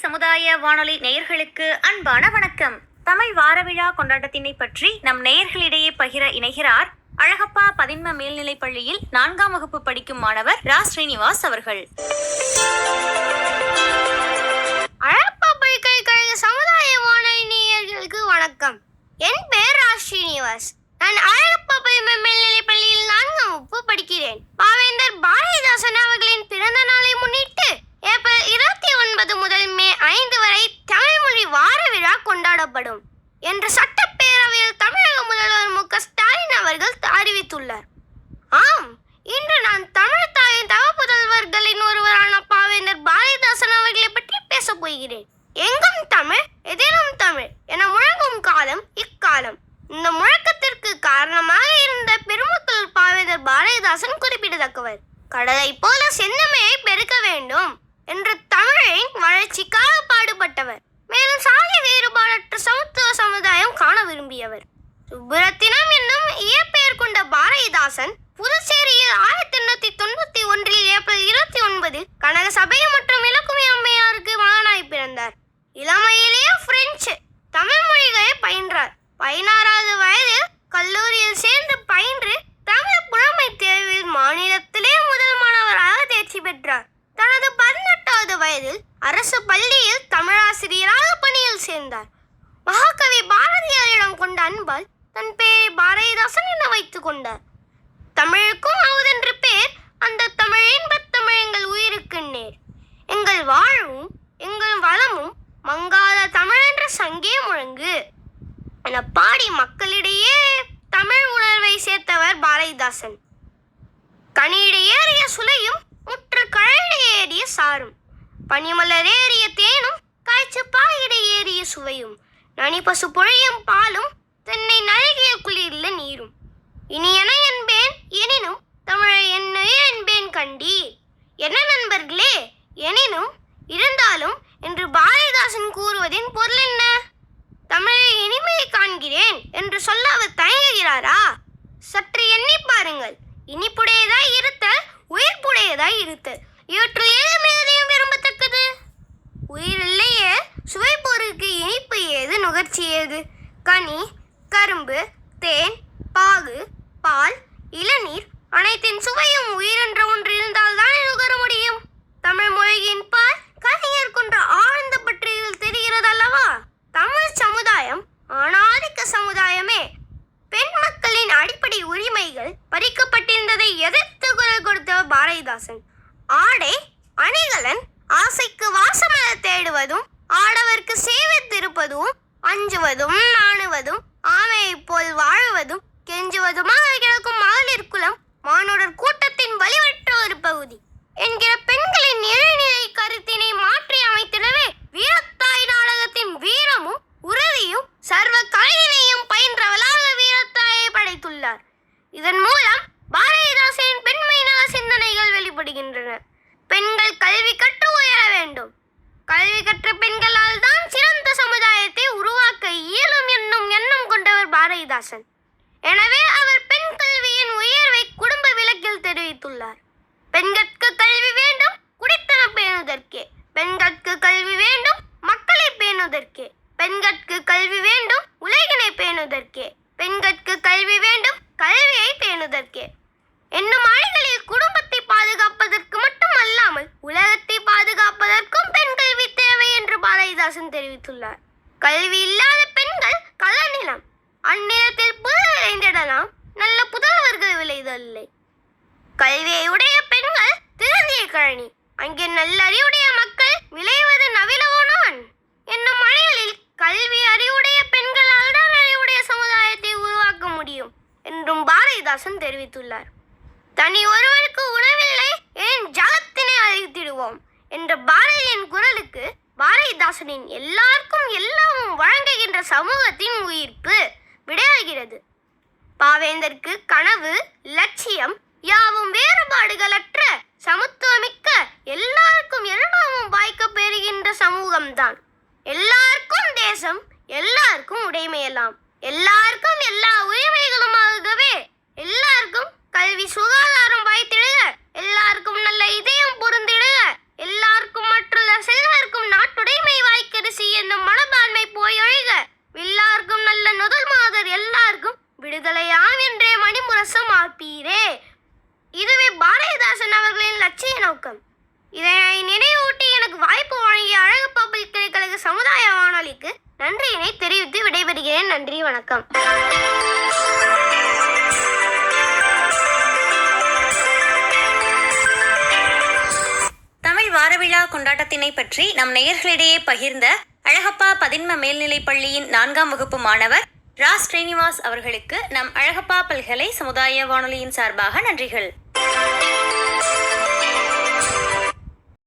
சமுதாய வானொலி நேயர்களுக்கு அன்பான வணக்கம். தமிழ் வார விழா கொண்டாட்டத்தினை பற்றி நம் நேயர்களிடையே பகிர இணைகிறார் அழகப்பா பதின்ம மேல்நிலைப் பள்ளியில் 4ஆம் வகுப்பு படிக்கும் மாணவர் ரா ஸ்ரீனிவாஸ் அவர்கள். அழகப்பா பல்கலைக்கழக சமுதாய வானொலி நேயர்களுக்கு வணக்கம். என் பெயர் ரா ஸ்ரீனிவாஸ். நான் அழகப்பா பதின்ம மேல்நிலைப் பள்ளியில் 4ஆம் வகுப்பு படிக்கிறேன். பாவேந்தர் பாரதிதாசன் அவர்களின் பிறந்த நாளை முன்னிட்டு ஏப்ரல் 29 முதல் மே 5 வரை தமிழ்மொழி வார விழா கொண்டாடப்படும் என்று சட்டப்பேரவையில் தமிழக முதல்வர் மு.க. ஸ்டாலின் அவர்கள் அறிவித்துள்ளார். ஆம், இன்று நான் தமிழ் தாயின் தவ புதல்வர்களின் ஒருவரான பாவேந்தர் பாரதிதாசன் அவர்களை பற்றி பேசப் போகிறேன். எங்கும் தமிழ், எதிலும் தமிழ் என முழங்கும் காலம் இக்காலம். இந்த முழக்கத்திற்கு காரணமாக இருந்த பெருமக்கள் பாவேந்தர் பாரதிதாசன் குறிப்பிடத்தக்கவர். கடலை போல செந்தமிழை பெருக்க வேண்டும் என்று தமிழின் வளர்ச்சிக்காக பாடுபட்டவர். மேலும் சாதி வேறுபாடற்ற சமத்துவ சமுதாயம் காண விரும்பியவர். சுப்புரத்தினம் என்னும் இயற்பெயர் கொண்ட பாரதிதாசன் புதுச்சேரியில் 1891 ஏப்ரல் 29 கனக சபை மற்றும் இலக்குமி அம்மையாருக்கு மகனாய் பிறந்தார். இளமையிலேயே பிரெஞ்சு தமிழ் மொழிகளை பயின்றார். 16வது வயதில் கல்லூரியில் சேர்ந்து பயின்று தமிழ் புலமை தேர்வில் மாநிலத்திலே முதல் மாணவராக தேர்ச்சி பெற்றார். தனது 18வது வயதில் அரசு பள்ளியில் தமிழாசிரியராக பணியில் சேர்ந்தார். மகாகவி பாரதியாரிடம் கொண்ட அன்பால் தன் பெயரை பாரதிதாசன் என வைத்துக் கொண்டார். தமிழுக்கும் அமுதென்று பேர், அந்த தமிழ் இன்பத் தமிழ் எங்கள் உயிருக்கு நேர். எங்கள் வாழ்வும் எங்கள் வளமும் மங்காத தமிழ் என்ற சங்கே முழங்கு என பாடி மக்களிடையே தமிழ் உணர்வை சேர்த்தவர் பாரதிதாசன். கனியிட ஏறிய சுளையும் முற்று கழல ஏறிய சாரும், பனிமலர் ஏறிய தேனும் காய்ச்சி பாயிட ஏறிய சுவையும், நனி பசு பொழியும் பாலும் தென்னை நழுகிய குளிர்ல நீரும், இனியன என்பேன் எனினும் தமிழை என்னுயிர் என்பேன் கண்டீர் என்ன நண்பர்களே, எனினும் இருந்தாலும் என்று பாரதிதாசன் கூறுவதின் பொருள் என்ன? தமிழை இனிமையை காண்கிறேன் என்று சொல்ல அவர் தயங்குகிறாரா? சற்று எண்ணி பாருங்கள். இனிப்புடையதாய் இருத்தல், உயிர்ப்புடையதாய் இருத்தல், இவற்றில் எது மிகவும் விரும்பத்தக்கது? உயிர் இல்லையே சுவைப்பொருளுக்கு இனிப்பு ஏது, நுகர்ச்சி ஏது? கனி, கரும்பு, தேன், பாகு, பால், இளநீர் அனைத்தின் சுவையும் உயிர் என்ற ஒன்று இருந்தால் தானே நுகர முடியும். தமிழ் மொழியின் பால் கலைஞர் கொன்ற ஆழ்ந்த பற்றியில் தெரிகிறது அல்லவா? தமிழ் சமுதாயம் ஆணாதிக்க சமுதாயமே. பெண் மக்களின் அடிப்படை உரிமைகள் பறிக்கப்பட்டிருந்ததை எதிர்த்து குரல் கொடுத்தவர் பாரதிதாசன். ஆடை அணிகலன் ஆசைக்கு வாசமர தேடுவதும், ஆடவர்க்கு சேவித்திருப்பதும், அஞ்சுவதும் நாணுவதும், ஆமையை போல் வாழுவதும், கெஞ்சுவதுமாக கிடக்கும் மகளிர் குலம் மானுடர் கூட்டத்தின் வலிவற்ற ஒரு பகுதி என்கிற பெண்களின் இறைநிலை கருத்தினை மாற்றி அமைத்திடவே வீரத்தாய் நாடகத்தின் வீரமும் உறுதியும் சர்வ கலையினையும் பயின்றவளாக வீரத்தாயை படைத்துள்ளார். இதன் மூலம் பாரதிதாசனின் பெண்மை நல சிந்தனைகள் வெளிப்படுகின்றன. பெண்கள் கல்வி கற்று உயர வேண்டும். கல்வி கற்ற பெண்களால் தான் சிறந்த சமுதாயத்தை உருவாக்க இயலும் என்னும் எண்ணம் கொண்டவர் பாரதிதாசன். எனவே அவர் பெண் கல்வியின் உயர்வை குடும்ப விளக்கில் தெரிவித்துள்ளார். பெண்கட்கு கல்வி வேண்டும் குடித்தன பேணுதற்கே, பெண்கட்கு கல்வி வேண்டும் மக்களை பேணுதற்கே, பெண்கட்கு கல்வி வேண்டும் உலகினை பேணுதற்கே, பெண்கட்கு கல்வி வேண்டும் கல்வியை பேணுதற்கே என்னும் அணிகளில் குடும்பத்தை பாதுகாப்பதற்கு மட்டும் அல்லாமல் உலகத்தை பாதுகாப்பதற்கும் பெண் கல்வி தேவை என்று பாரதிதாசன் தெரிவித்துள்ளார். கல்வி இல்லாத பெண்கள் களநிலம், அந்நிலத்தில் புதல் விளைந்திடலாம், நல்ல புதல்வர்கள் விளைதல்லை. கல்வியை உடைய பெண்கள் திருந்திய கழனி, அங்கே நல்லறிவுடைய மக்கள் விளைவது நவிலவோனான் என்னும் அணிகளில் கல்வி அறிவுடைய பெண்களால் தான் அறிவுடைய சமுதாயத்தை உருவாக்க முடியும் என்றும் பாரதிதாசன் தெரிவித்துள்ளார். தனி ஒருவருக்கு உணவில்லை என் ஜகத்தினை அழித்திடுவோம் என்ற பாரதியின் குரலுக்கு பாரதிதாசனின் எல்லாருக்கும் எல்லாமும் வழங்குகின்ற சமூகத்தின் உயிர்ப்பு விடையாகிறது. பாவேந்தருக்கு கனவு, லட்சியம் யாவும் வேறுபாடுகளற்ற சமத்துவமிக்க எல்லாருக்கும் எல்லாமும் வாய்க்க பெறுகின்ற சமூகம்தான். எல்லாருக்கும் தேசம், எல்லாருக்கும் உடைமையெல்லாம், எல்லாருக்கும் எல்லா உரிமைகளுமாகவே எல்லாருக்கும் கல்வி சுகாதாரம் வாய்த்திடுக, எல்லாருக்கும் நல்ல இதயம் பொருந்திடுக, எல்லாருக்கும் மற்றுள்ள செல்வர்க்கும் நாட்டுடைமை எங்களை ஆம் என்றே மணிமுரசம் ஆப்பீரே. இதுவே பாரதிதாசன் அவர்களின் லட்சிய நோக்கம். இதனை நினைவூட்டி எனக்கு வாய்ப்பு வழங்கிய அழகப்பா பல்கலைக்கழக சமுதாய வானொலிக்கு நன்றியினை தெரிவித்து விடைபெறுகிறேன். நன்றி, வணக்கம். தமிழ் வாரவிழா கொண்டாட்டத்தினை பற்றி நம் நேயர்களிடையே பகிர்ந்த அழகப்பா பதின்ம மேல்நிலைப் பள்ளியின் 4ஆம் வகுப்பு மாணவர் ரா ஸ்ரீனிவாஸ் அவர்களுக்கு நம் அழகப்பா பல்கலை சமுதாய வானொலியின் சார்பாக நன்றிகள்.